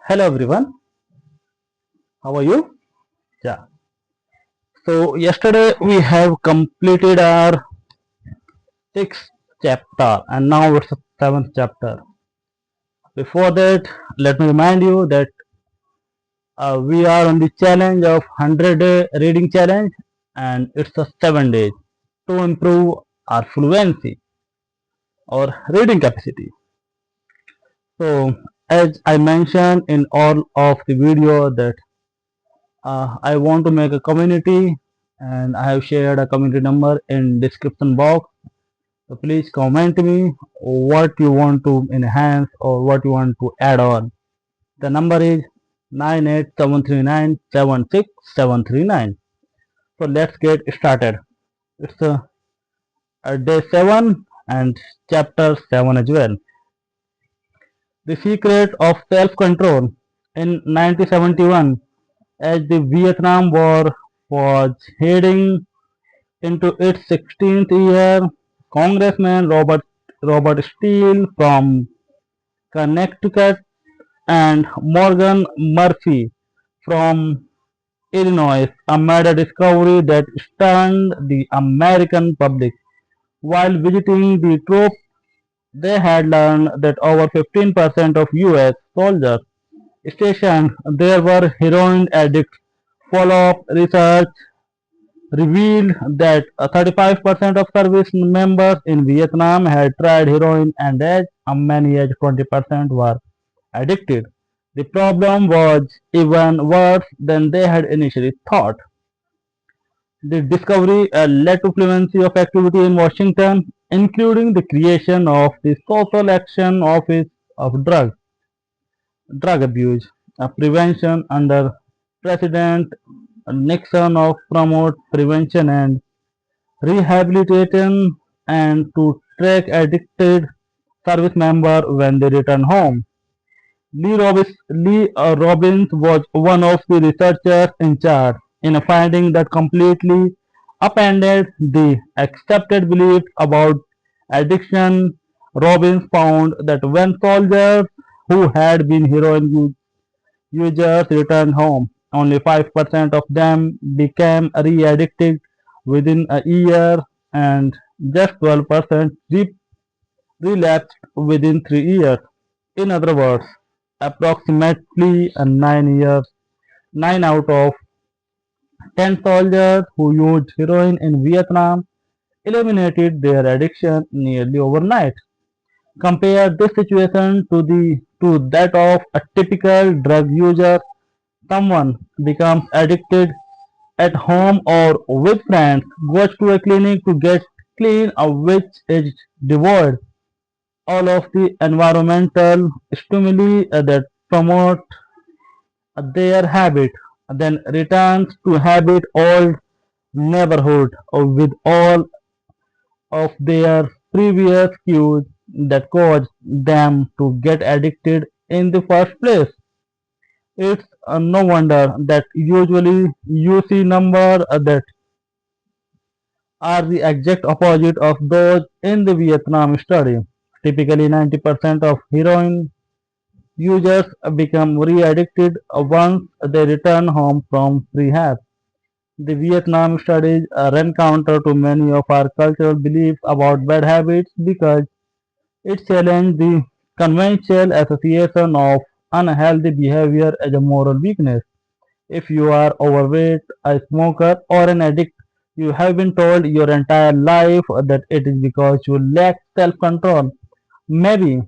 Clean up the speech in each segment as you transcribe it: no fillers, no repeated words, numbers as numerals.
Hello everyone, how are you? Yeah. So yesterday we have completed our sixth chapter and now it's the seventh chapter. Before that, let me remind you that we are on the challenge of 100-day reading challenge and it's the 7 days to improve our fluency or reading capacity. So as I mentioned in all of the video that I want to make a community and I have shared a community number in description box. So please comment me what you want to enhance or what you want to add on. The number is 98739 So let's get started. It's a day 7 and chapter 7 as well. The secret of self-control. In 1971, as the Vietnam War was heading into its 16th year, Congressman Robert Steele from Connecticut and Morgan Murphy from Illinois made a discovery that stunned the American public. While visiting the troops, they had learned that over 15% of US soldiers stationed there were heroin addicts. Follow-up research revealed that 35% of service members in Vietnam had tried heroin and as many as 20% were addicted. The problem was even worse than they had initially thought. The discovery led to fluency of activity in Washington, including the creation of the Social Action Office of Drug Abuse Prevention under President Nixon of promote prevention and rehabilitation and to track addicted service members when they return home. Lee Robbins was one of the researchers in charge in a finding that completely upended the accepted beliefs about addiction. Robbins found that when soldiers who had been users returned home, only 5% of them became re-addicted within a year and just 12% relapsed within 3 years. In other words, approximately 9 out of 10 soldiers who used heroin in Vietnam eliminated their addiction nearly overnight. Compare this situation to that of a typical drug user. Someone becomes addicted at home or with friends, goes to a clinic to get clean, of which is devoid all of the environmental stimuli that promote their habit, then returns to habit old neighborhood with all of their previous cues that caused them to get addicted in the first place. It's no wonder that usually you see numbers that are the exact opposite of those in the Vietnam study. Typically, 90% of heroin users become re-addicted once they return home from rehab. The Vietnam studies run counter to many of our cultural beliefs about bad habits because it challenged the conventional association of unhealthy behavior as a moral weakness. If you are overweight, a smoker, or an addict, you have been told your entire life that it is because you lack self control. Maybe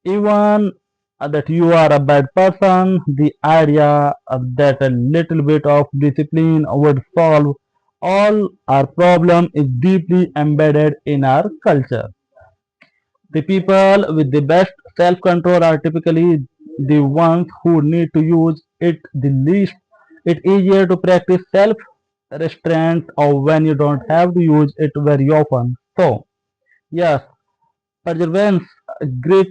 even that you are a bad person, the idea that a little bit of discipline would solve all our problem is deeply embedded in our culture. The people with the best self-control are typically the ones who need to use it the least. It's easier to practice self-restraint or when you don't have to use it very often. So, yes, perseverance, grit,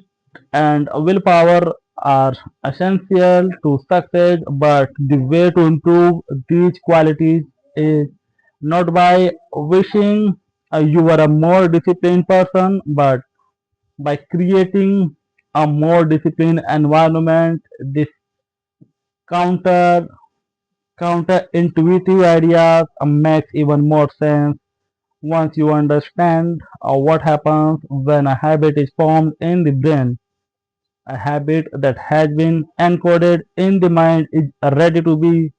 and willpower are essential to success, but the way to improve these qualities is not by wishing you were a more disciplined person, but by creating a more disciplined environment. This Counter counterintuitive ideas makes even more sense once you understand what happens when a habit is formed in the brain. A habit that has been encoded in the mind is ready to be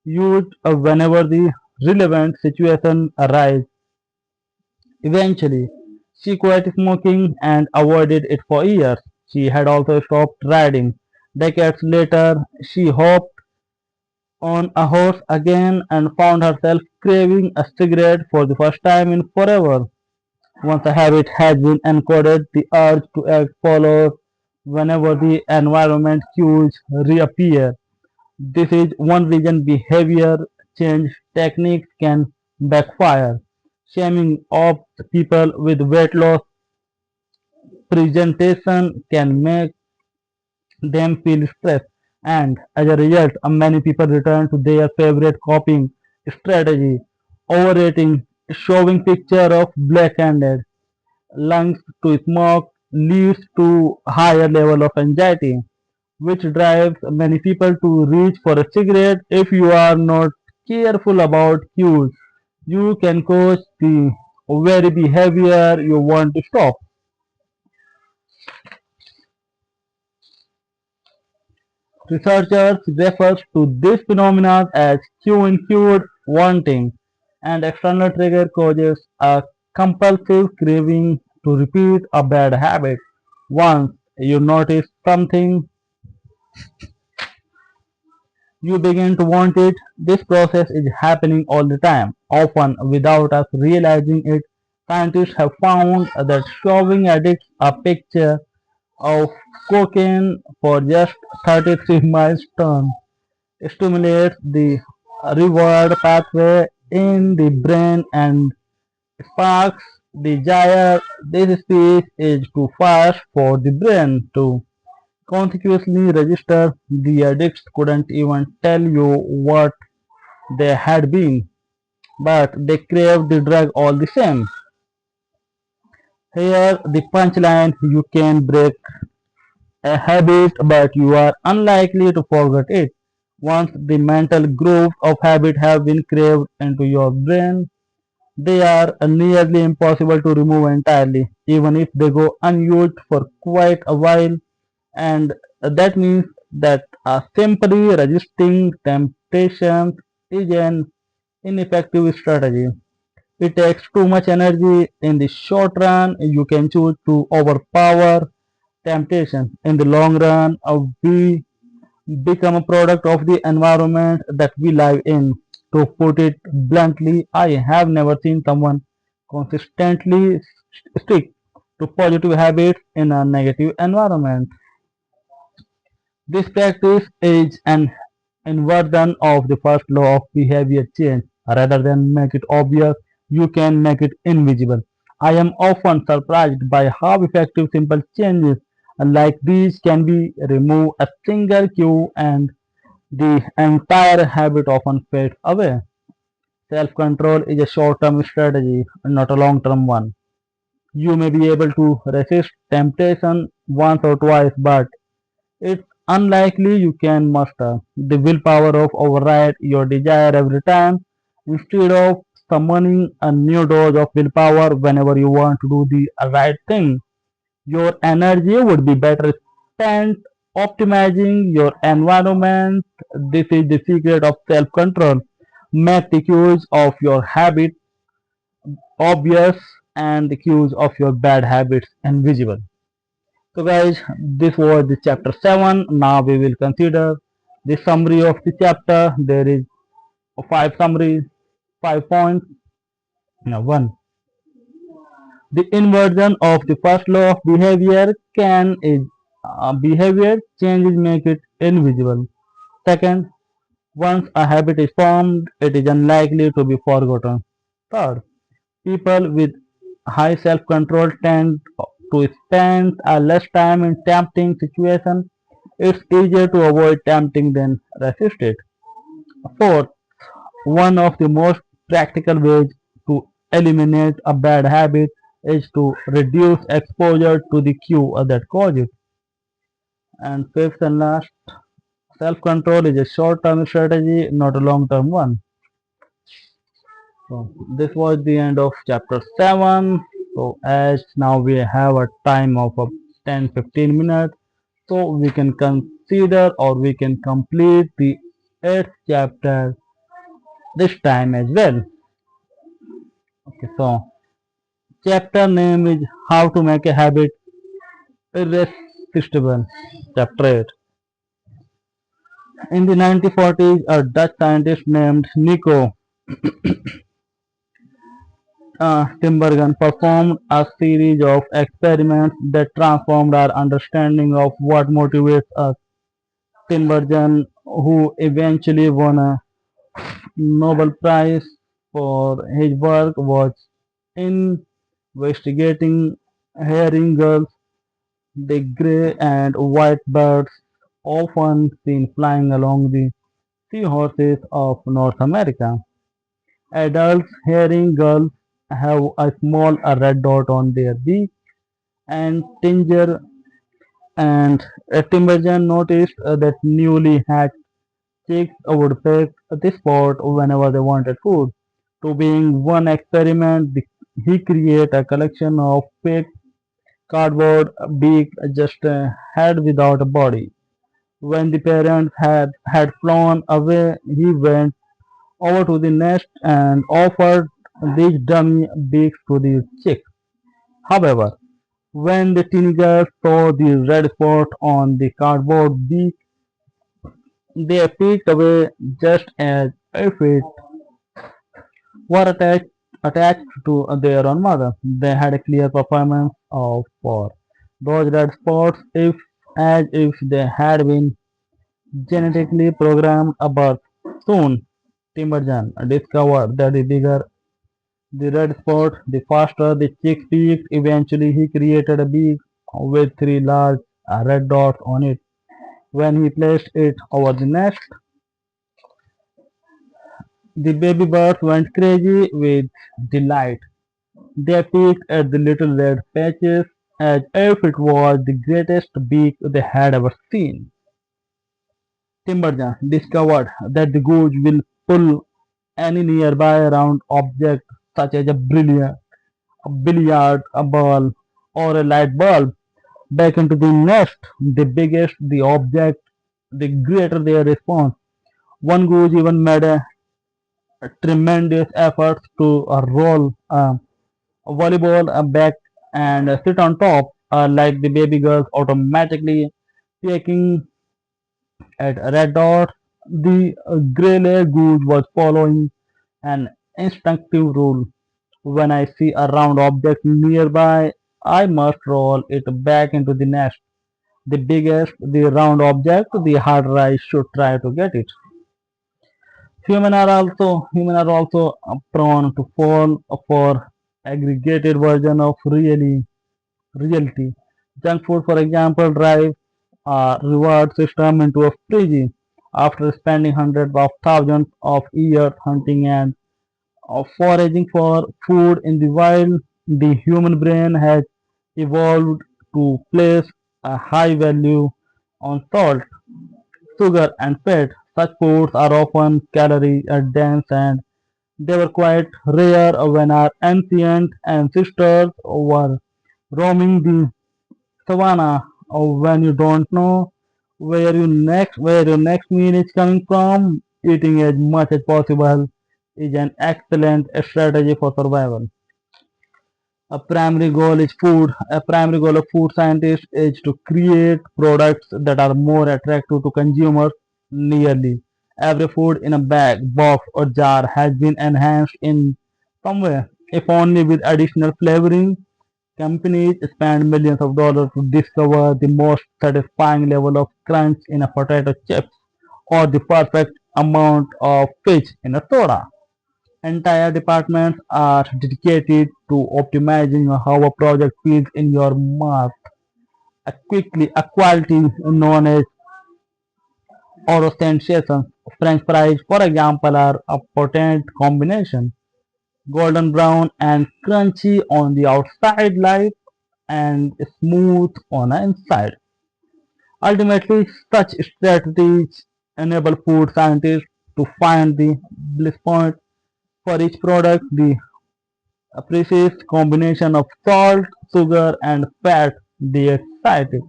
used whenever the relevant situation arises. Eventually, she quit smoking and avoided it for years. She had also stopped riding. Decades later, she hopped on a horse again and found herself craving a cigarette for the first time in forever. Once a habit has been encoded, the urge to act follows whenever the environment cues reappear. This is one reason behavior change techniques can backfire. Shaming off people with weight loss presentation can make them feel stressed, and as a result, many people return to their favorite coping strategy, overeating, showing picture of black-handed lungs to smoke leads to higher level of anxiety, which drives many people to reach for a cigarette. If you are not careful about cues, you can cause the very behavior you want to stop. Researchers refer to this phenomenon as cue-induced wanting, and external trigger causes a compulsive craving to repeat a bad habit. Once you notice something, you begin to want it. This process is happening all the time, often without us realizing it. Scientists have found that showing addicts a picture of cocaine for just 33 miles turn stimulates the reward pathway in the brain and sparks desire. This speed is too fast for the brain to consequently register. The addicts couldn't even tell you what they had been, but they craved the drug all the same. Here, the punchline: you can break a habit, but you are unlikely to forget it. Once the mental grooves of habit have been craved into your brain, they are nearly impossible to remove entirely, even if they go unused for quite a while. And that means that simply resisting temptations is an ineffective strategy. It takes too much energy in the short run. You can choose to overpower temptation. In the long run, we become a product of the environment that we live in. To put it bluntly, I have never seen someone consistently stick to positive habits in a negative environment. This practice is an inversion of the first law of behavior change. Rather than make it obvious, you can make it invisible. I am often surprised by how effective simple changes like these can be. Remove a single cue and the entire habit often fades away. Self-control is a short-term strategy, not a long-term one. You may be able to resist temptation once or twice, but it's unlikely you can muster the willpower of override your desire every time. Instead of summoning a new dose of willpower whenever you want to do the right thing, your energy would be better spent optimizing your environment. This is the secret of self-control. Make the cues of your habit obvious and the cues of your bad habits invisible. So guys, this was the chapter 7. Now we will consider the summary of the chapter. There is five summaries, 5 points. Now, 1. The inversion of the first law of behavior can is behavior changes make it invisible. Second, once a habit is formed, it is unlikely to be forgotten. Third, people with high self-control tend to spend less time in tempting situations. It's easier to avoid tempting than resist it. Fourth, one of the most practical ways to eliminate a bad habit is to reduce exposure to the cue that cause it. And fifth and last Self-control is a short-term strategy, not a long-term one. So this was the end of chapter 7. So as now we have a time of 10-15 minutes, so we can consider or we can complete the 8th chapter this time as well. Okay, so chapter name is How to Make a Habit Irresistible. Chapter 8. In the 1940s, a Dutch scientist named Nico Timbergen performed a series of experiments that transformed our understanding of what motivates us. Timbergen, who eventually won a Nobel Prize for his work, was investigating herring gulls, the gray and white birds often seen flying along the seahorses of North America. Adult herring gulls have a small red dot on their beak, and Timbergen noticed that newly hatched chicks would pick this spot whenever they wanted food. To being one experiment, he created a collection of fake cardboard beak, just a head without a body. When the parents had flown away, he went over to the nest and offered these dummy beaks to the chicks. However, when the teenagers saw the red spot on the cardboard beak, they peeked away just as if it were attached to their own mother. They had a clear performance of for those red spots if as if they had been genetically programmed at birth. Soon, Timberjan discovered that the bigger the red spot, the faster the chick peaked. Eventually, he created a beak with three large red dots on it. When he placed it over the nest, the baby birds went crazy with delight. They peeked at the little red patches as if it was the greatest beak they had ever seen. Timberjan discovered that the goose will pull any nearby round object such as a billiard, a ball, or a light bulb back into the nest. The bigger the object, the greater their response. One goose even made a tremendous effort to roll a volleyball back and sit on top, like the baby girls automatically taking at red dot. The gray-leg goose was following an instinctive rule. When I see a round object nearby, I must roll it back into the nest. The biggest the round object, the harder I should try to get it. Human are also prone to fall for aggregated version of reality. Junk food, for example, drives a reward system into a fridge. After spending hundreds of thousands of years hunting and foraging for food in the wild, the human brain has evolved to place a high value on salt, sugar, and fat. Such foods are often calorie dense and they were quite rare when our ancient ancestors were roaming the savannah. When you don't know where your next meal is coming from, eating as much as possible is an excellent strategy for survival. A primary goal is food. A primary goal of food scientists is to create products that are more attractive to consumers. Nearly every food in a bag, box, or jar has been enhanced in some way, if only with additional flavoring. Companies spend millions of dollars to discover the most satisfying level of crunch in a potato chips or the perfect amount of fish in a soda. Entire departments are dedicated to optimizing how a project feels in your mouth. A quality known as sensation. French fries, for example, are a potent combination. Golden brown and crunchy on the outside, light and smooth on the inside. Ultimately, such strategies enable food scientists to find the bliss point for each product. The precise combination of salt, sugar, and fat, the excited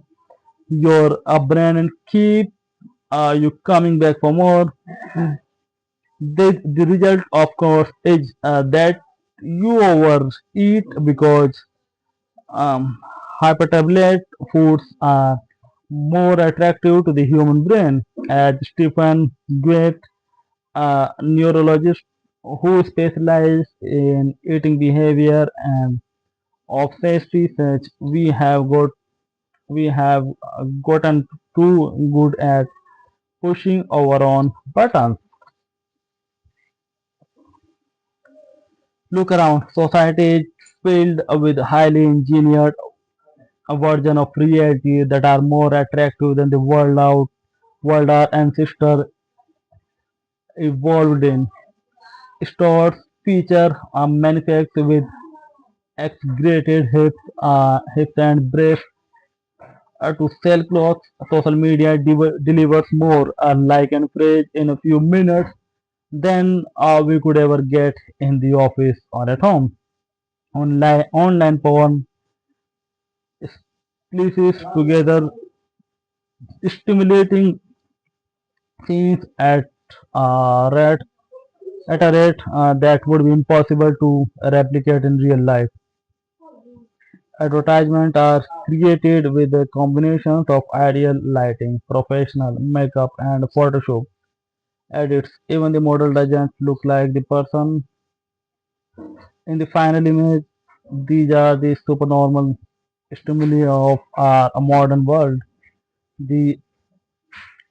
your brain and keep you coming back for more. The result, of course, is that you overeat because um, hypertablet foods are more attractive to the human brain. As Stephen Gwait, a neurologist who specializes in eating behavior and obsessed research, we have gotten too good at pushing our own buttons. Look around. Society is filled with highly engineered version of reality that are more attractive than the world our ancestors evolved in. Stores feature a manufactured with exaggerated hips and breasts to sell clothes. Social media delivers more like and phrase in a few minutes than we could ever get in the office or at home. Online porn splices together stimulating scenes uh, at a rate that would be impossible to replicate in real life. Advertisements are created with a combination of ideal lighting, professional makeup, and Photoshop edits. Even the model doesn't look like the person in the final image. These are the supernormal stimuli of our modern world. The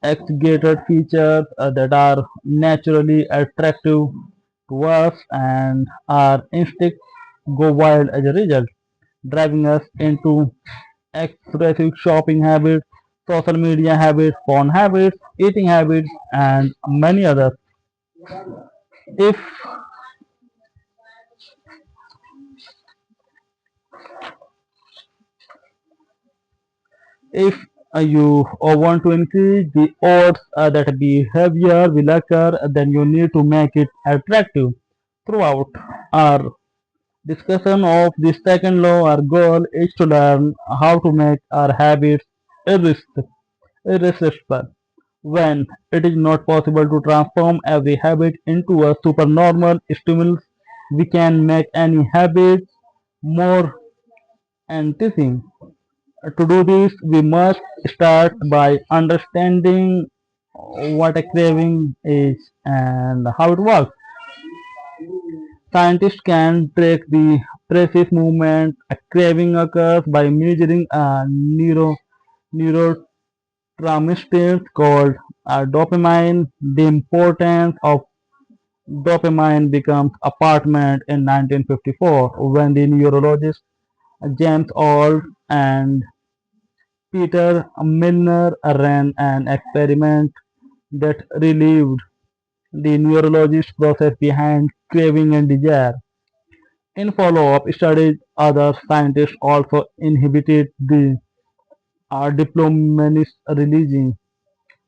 exaggerated features that are naturally attractive to us and our instincts go wild as a result, driving us into excessive shopping habits, social media habits, phone habits, eating habits, and many others. If if you want to increase the odds that behavior will occur, then you need to make it attractive. Throughout our discussion of the second law, our goal is to learn how to make our habits irresistible. When it is not possible to transform every habit into a supernormal stimulus, we can make any habit more enticing. To do this, we must start by understanding what a craving is and how it works. Scientists can track the precise movement a craving occurs by measuring a neurotransmitter called dopamine. The importance of dopamine becomes apparent in 1954 when the neurologist James Alt and Peter Milner ran an experiment that relieved the neurologist process behind craving and desire. In follow-up studies, other scientists also inhibited the dopamine releasing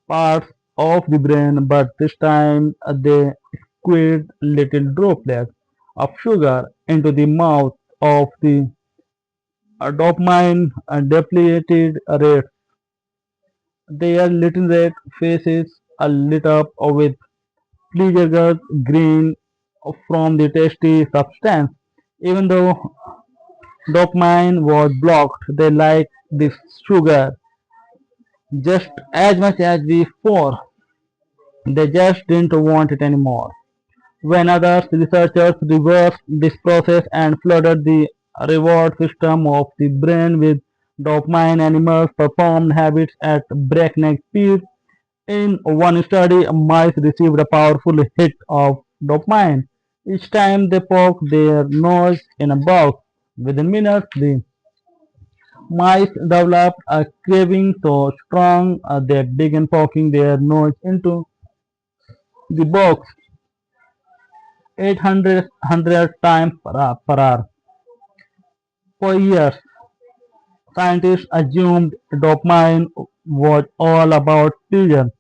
parts of the brain, but this time they squeezed little droplets of sugar into the mouth of the dopamine depleted rats. Their little red faces are lit up with pleasure green from the tasty substance. Even though dopamine was blocked, they liked the sugar just as much as before. They just didn't want it anymore. When other researchers reversed this process and flooded the reward system of the brain with dopamine, animals performed habits at breakneck speed. In one study, mice received a powerful hit of dopamine each time they poked their nose in a box. Within minutes, the mice developed a craving so strong they began poking their nose into the box 800 times per hour. For years, scientists assumed dopamine was all about pleasure.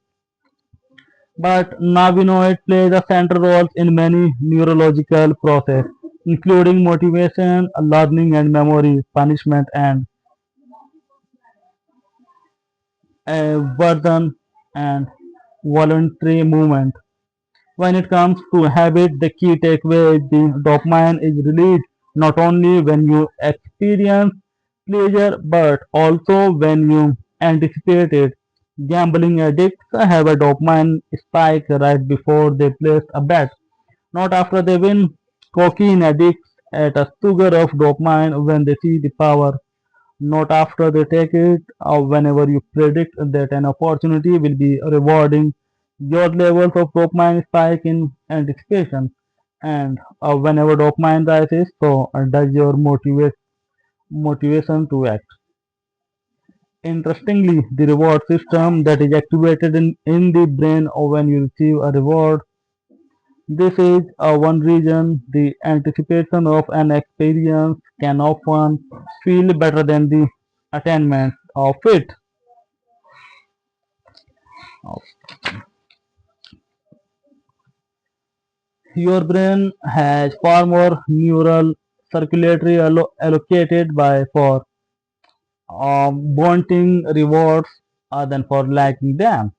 But now we know it plays a central role in many neurological processes, including motivation, learning and memory, punishment and burden and voluntary movement. When it comes to habit, the key takeaway is the dopamine is released not only when you experience pleasure but also when you anticipate it. Gambling addicts have a dopamine spike right before they place a bet, not after they win. Cocaine addicts at a sugar of dopamine when they see the power, not after they take it. Whenever you predict that an opportunity will be rewarding, your levels of dopamine spike in anticipation. And whenever dopamine rises, so does your motivation to act. Interestingly, the reward system that is activated in the brain when you receive a reward, this is one reason the anticipation of an experience can often feel better than the attainment of it. Your brain has far more neural circulatory allocated by for wanting rewards than for liking them.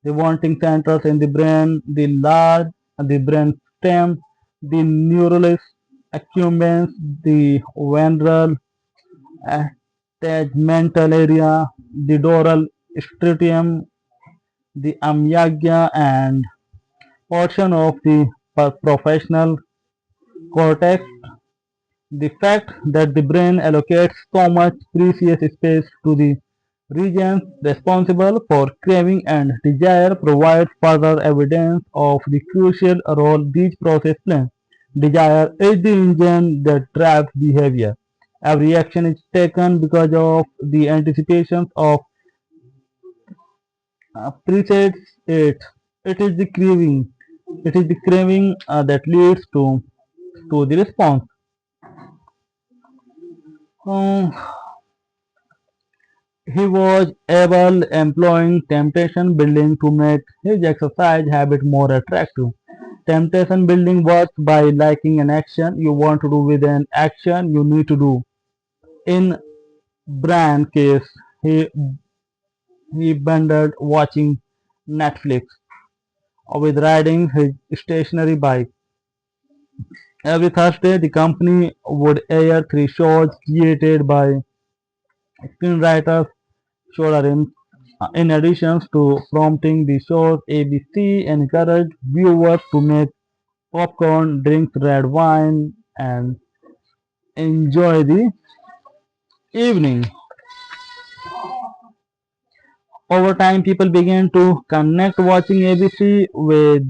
The wanting centers in the brain, the brain stem, the neural accumbens, the ventral tegmental area, the dorsal striatum, the amygdala, and portion of the professional cortex. The fact that the brain allocates so much precious space to the regions responsible for craving and desire provides further evidence of the crucial role these processes play. Desire is the engine that drives behavior. Every action is taken because of the anticipations of precedes it. It is the craving. It is the craving that leads to the response. Um, He was able employing temptation building to make his exercise habit more attractive. Temptation building works by liking an action you want to do with an action you need to do. In Brian's case, he bundled watching Netflix with riding his stationary bike. Every Thursday, the company would air three shows created by screenwriters showrooms. In addition to prompting the shows, ABC encouraged viewers to make popcorn, drink red wine, and enjoy the evening. Over time, people began to connect watching ABC with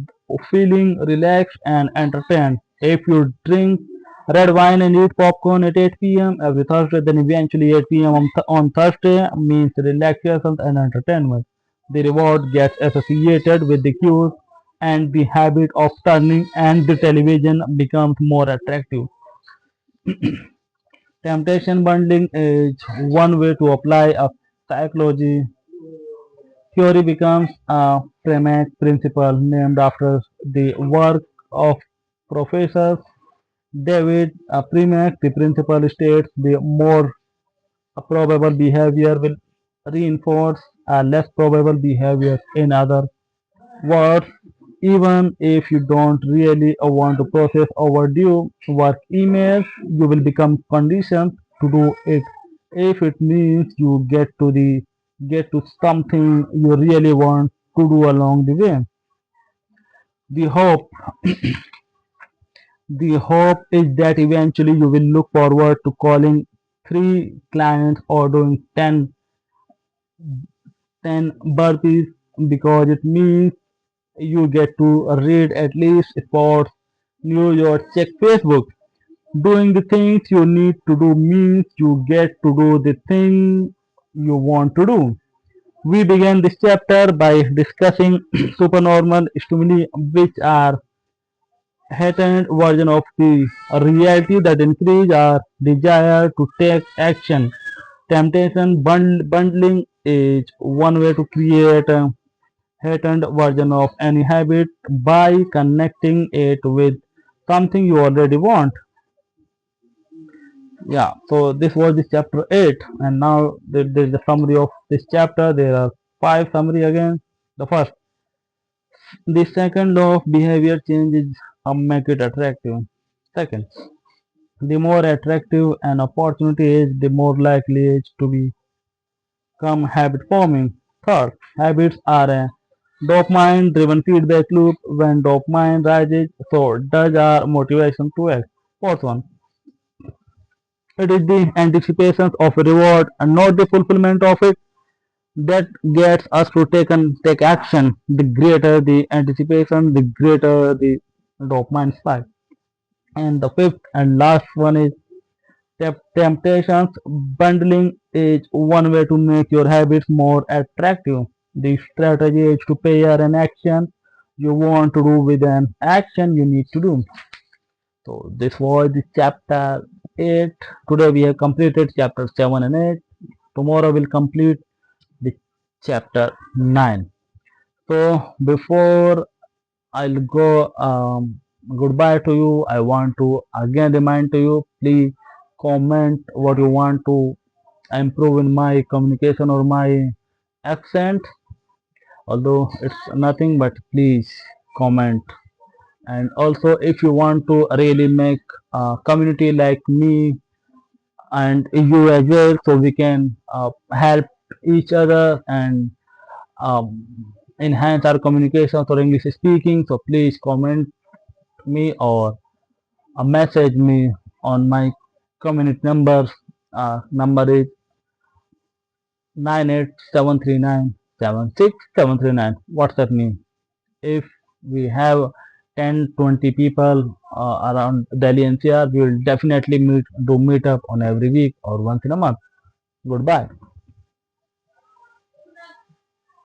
feeling relaxed and entertained. If you drink red wine and eat popcorn at 8 p.m. every Thursday, then eventually 8 p.m. On Thursday means relaxation and entertainment. The reward gets associated with the cues and the habit of turning and the television becomes more attractive. Temptation bundling is one way to apply a psychology theory becomes a premise principle named after the work of Professor David Primack. The principle states the more probable behavior will reinforce a less probable behavior. In other words, even if you don't really want to process overdue work emails, you will become conditioned to do it if it means you get to something you really want to do along the way. The hope the hope is that eventually you will look forward to calling three clients or doing 10 burpees because it means you get to read at least sports news or check Facebook. Doing the things you need to do means you get to do the thing you want to do. We began this chapter by discussing supernormal stimuli, which are heightened version of the reality that increase our desire to take action. Temptation bundling is one way to create heightened version of any habit by connecting it with something you already want. Yeah, so this was the chapter 8, and now there is the summary of this chapter. There are five summary again. The first, the second law of behavior change is make it attractive. Second, the more attractive an opportunity is, the more likely it is to become habit forming. Third, habits are a dopamine driven feedback loop. When dopamine rises, so does our motivation to act. Fourth one, it is the anticipation of a reward and not the fulfillment of it that gets us to take action. The greater the anticipation, the greater the dopamine spike. And the fifth and last one is temptations. Bundling is one way to make your habits more attractive. The strategy is to pair an action you want to do with an action you need to do. So this was the chapter 8. Today we have completed chapter 7 and 8. Tomorrow we'll complete the chapter 9. So before I'll go goodbye to you, I want to again remind to you, please comment what you want to improve in my communication or my accent. Although it's nothing, but please comment. And also, if you want to really make a community like me and you as well, so we can help each other and um, enhance our communications or English speaking. So please comment me or message me on my community number. Number is 98739767739. WhatsApp me. If we have 10-20 people around Delhi NCR, we will definitely meet up on every week or once in a month. Goodbye.